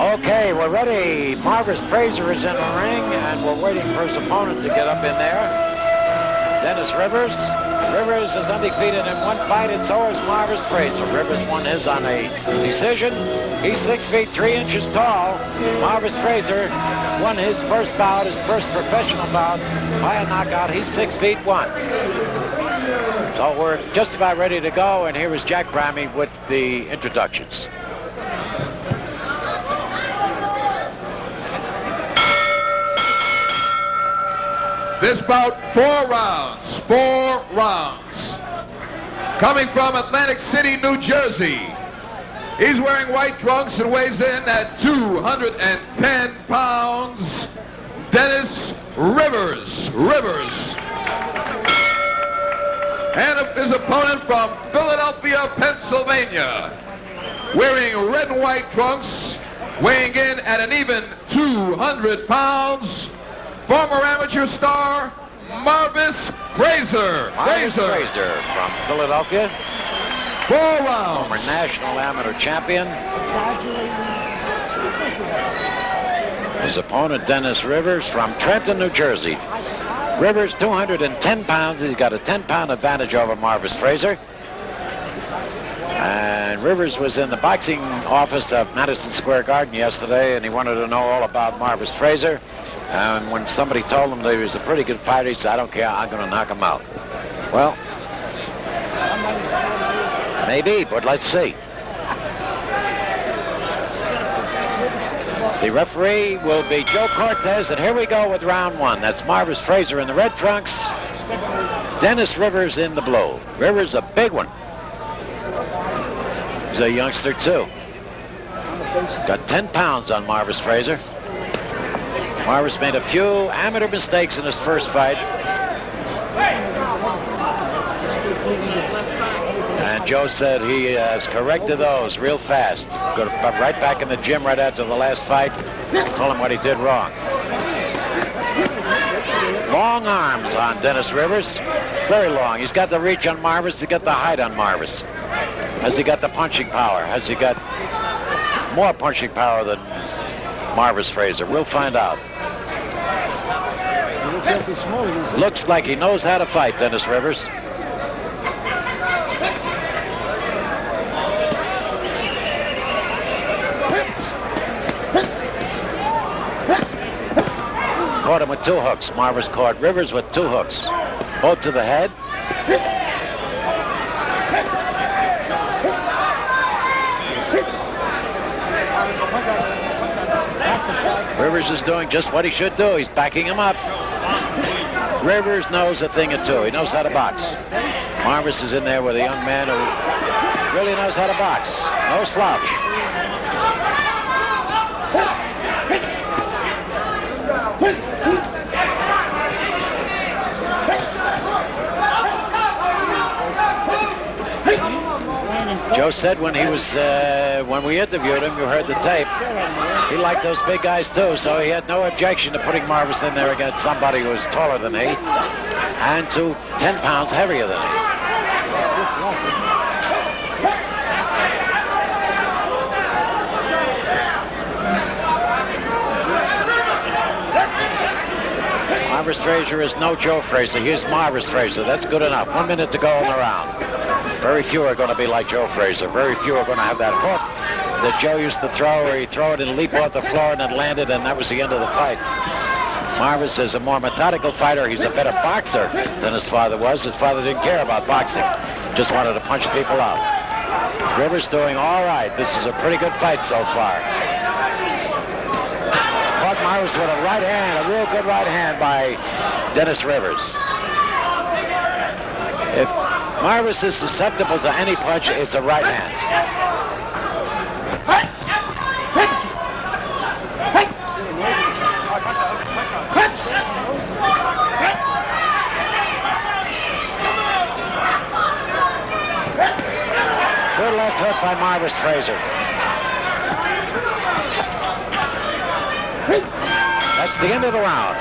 Okay, we're ready. Marvis Frazier is in the ring, and we're waiting for his opponent to get up in there. Dennis Rivers. Rivers is undefeated in one fight, and so is Marvis Frazier. Rivers won his on a decision. He's 6 feet 3 inches tall. Marvis Frazier won his first bout, his first professional bout, by a knockout. He's 6 feet 1. So we're just about ready to go, and here is Jack Bramey with the introductions. This bout, 4 rounds. 4 rounds. Coming from Atlantic City, New Jersey. He's wearing white trunks and weighs in at 210 pounds. Dennis Rivers. And his opponent from Philadelphia, Pennsylvania. Wearing red and white trunks, weighing in at an even 200 pounds. Former amateur star, Marvis Frazier. Marvis Frazier from Philadelphia. 4 rounds. Former national amateur champion. His opponent, Dennis Rivers from Trenton, New Jersey. Rivers, 210 pounds. He's got a 10-pound advantage over Marvis Frazier. And Rivers was in the boxing office of Madison Square Garden yesterday, and he wanted to know all about Marvis Frazier. And when somebody told him that he was a pretty good fighter, he said, I don't care, I'm going to knock him out. Well, maybe, but let's see. The referee will be Joe Cortez, and here we go with round 1. That's Marvis Frazier in the red trunks, Dennis Rivers in the blue. Rivers, a big one. He's a youngster, too. Got 10 pounds on Marvis Frazier. Marvis made a few amateur mistakes in his first fight. And Joe said he has corrected those real fast. Got right back in the gym right after the last fight. Told him what he did wrong. Long arms on Dennis Rivers. Very long. He's got the reach on Marvis. He's got the height on Marvis. Has he got the punching power? Has he got more punching power than Marvis Frazier? We'll find out. Looks like he knows how to fight, Dennis Rivers. Caught him with 2 hooks. Marvis caught Rivers with 2 hooks. Both to the head. Rivers is doing just what he should do. He's backing him up. Rivers knows a thing or two. He knows how to box. Marvis is in there with a young man who really knows how to box. No slouch. Joe said when he was, when we interviewed him, you heard the tape, he liked those big guys too, so he had no objection to putting Marvis in there against somebody who was taller than he and 10 pounds heavier than he. Marvis Frazier is no Joe Frazier. Here's Marvis Frazier. That's good enough. 1 minute to go in the round. Very few are going to be like Joe Frazier. Very few are going to have that hook that Joe used to throw, where he'd throw it and leap off the floor and then land it, and that was the end of the fight. Marvis is a more methodical fighter. He's a better boxer than his father was. His father didn't care about boxing. Just wanted to punch people out. Rivers doing all right. This is a pretty good fight so far. Caught Marvis with a right hand, a real good right hand by Dennis Rivers. If Marvis is susceptible to any punch, it's a right hand. Good left hook by Marvis Frazier. That's the end of the round.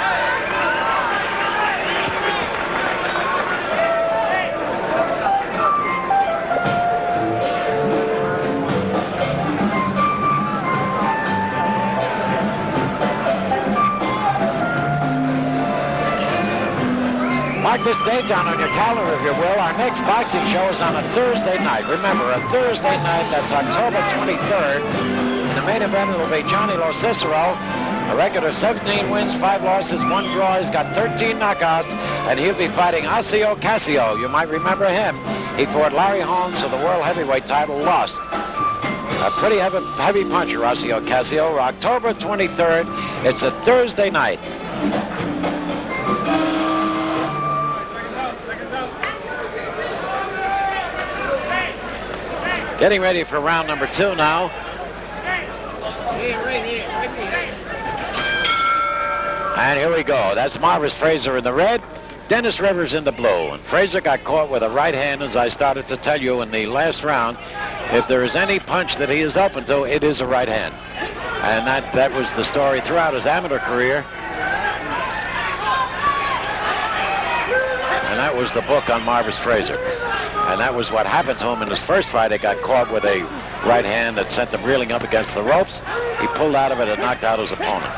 Mark this date down on your calendar, if you will. Our next boxing show is on a Thursday night. Remember, a Thursday night, that's October 23rd. In the main event, it'll be Johnny Lo Cicero. A record of 17 wins, 5 losses, 1 draw. He's got 13 knockouts, and he'll be fighting Ossie Ocasio. You might remember him. He fought Larry Holmes for the world heavyweight title, lost. A pretty heavy puncher, Ossie Ocasio. October 23rd. It's a Thursday night. Getting ready for round number 2 now. And here we go. That's Marvis Frazier in the red, Dennis Rivers in the blue. And Frazier got caught with a right hand, as I started to tell you in the last round. If there is any punch that he is open to, it is a right hand. And that was the story throughout his amateur career. And that was the book on Marvis Frazier. And that was what happened to him in his first fight. He got caught with a right hand that sent him reeling up against the ropes. He pulled out of it and knocked out his opponent.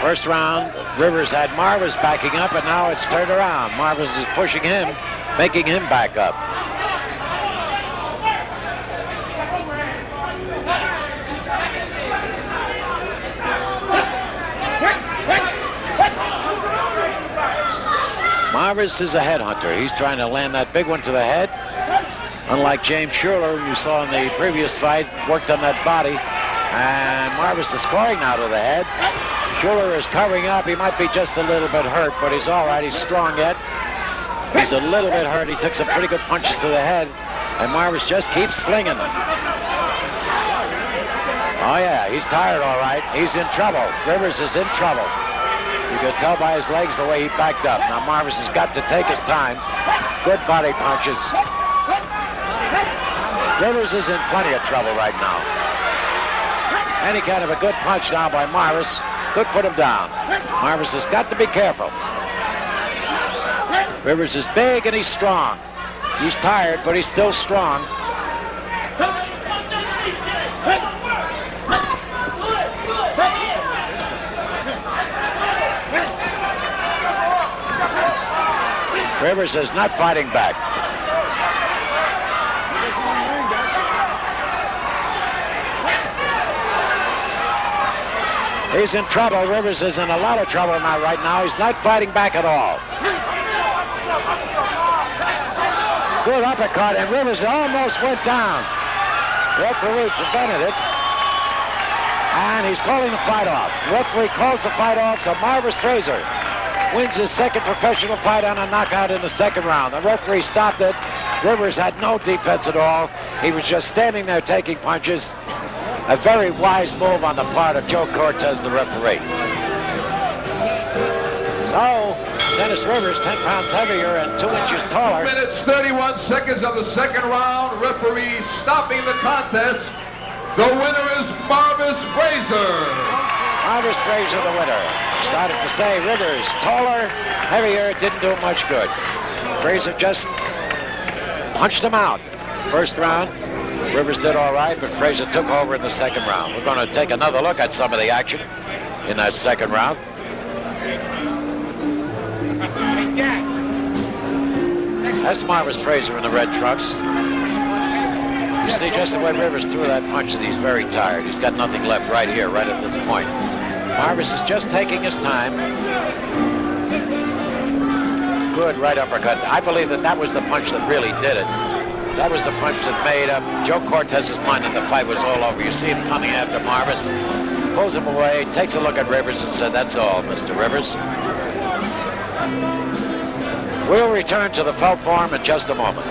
First round, Rivers had Marvis backing up, and now it's turned around. Marvis is pushing him, making him back up. Marvis is a headhunter. He's trying to land that big one to the head. Unlike James Schuler, who you saw in the previous fight, worked on that body. And Marvis is scoring now to the head. Schuler is covering up. He might be just a little bit hurt, but he's all right. He's strong yet. He's a little bit hurt. He took some pretty good punches to the head, and Marvis just keeps flinging them. Oh, yeah, he's tired, all right. He's in trouble. Rivers is in trouble. You can tell by his legs the way he backed up. Now, Marvis has got to take his time. Good body punches. Rivers is in plenty of trouble right now. Any kind of a good punch now by Marvis could put him down. Marvis has got to be careful. Rivers is big and he's strong. He's tired, but he's still strong. Rivers is not fighting back. He's in trouble. Rivers is in a lot of trouble now right now. He's not fighting back at all. Good uppercut, and Rivers almost went down. Referee prevented it. And he's calling the fight off. Referee calls the fight off, so Marvis Frazier wins his second professional fight on a knockout in the second round. The referee stopped it. Rivers had no defense at all. He was just standing there taking punches. A very wise move on the part of Joe Cortez, the referee. So, Dennis Rivers, 10 pounds heavier and 2 inches taller. 2 minutes, 31 seconds of the second round. Referee stopping the contest. The winner is Marvis Frazier. Marvis Frazier, the winner. Started to say Rivers, taller, heavier, didn't do much good. Frazier just punched him out. First round, Rivers did all right, but Frazier took over in the second round. We're going to take another look at some of the action in that second round. That's Marvis Frazier in the red trunks. You see just the way Rivers threw that punch, that he's very tired. He's got nothing left right here, right at this point. Marvis is just taking his time. Good right uppercut. I believe that was the punch that really did it. That was the punch that made up Joe Cortez's mind that the fight was all over. You see him coming after Marvis, pulls him away, takes a look at Rivers and said, "That's all, Mr. Rivers." We'll return to the Felt Forum in just a moment.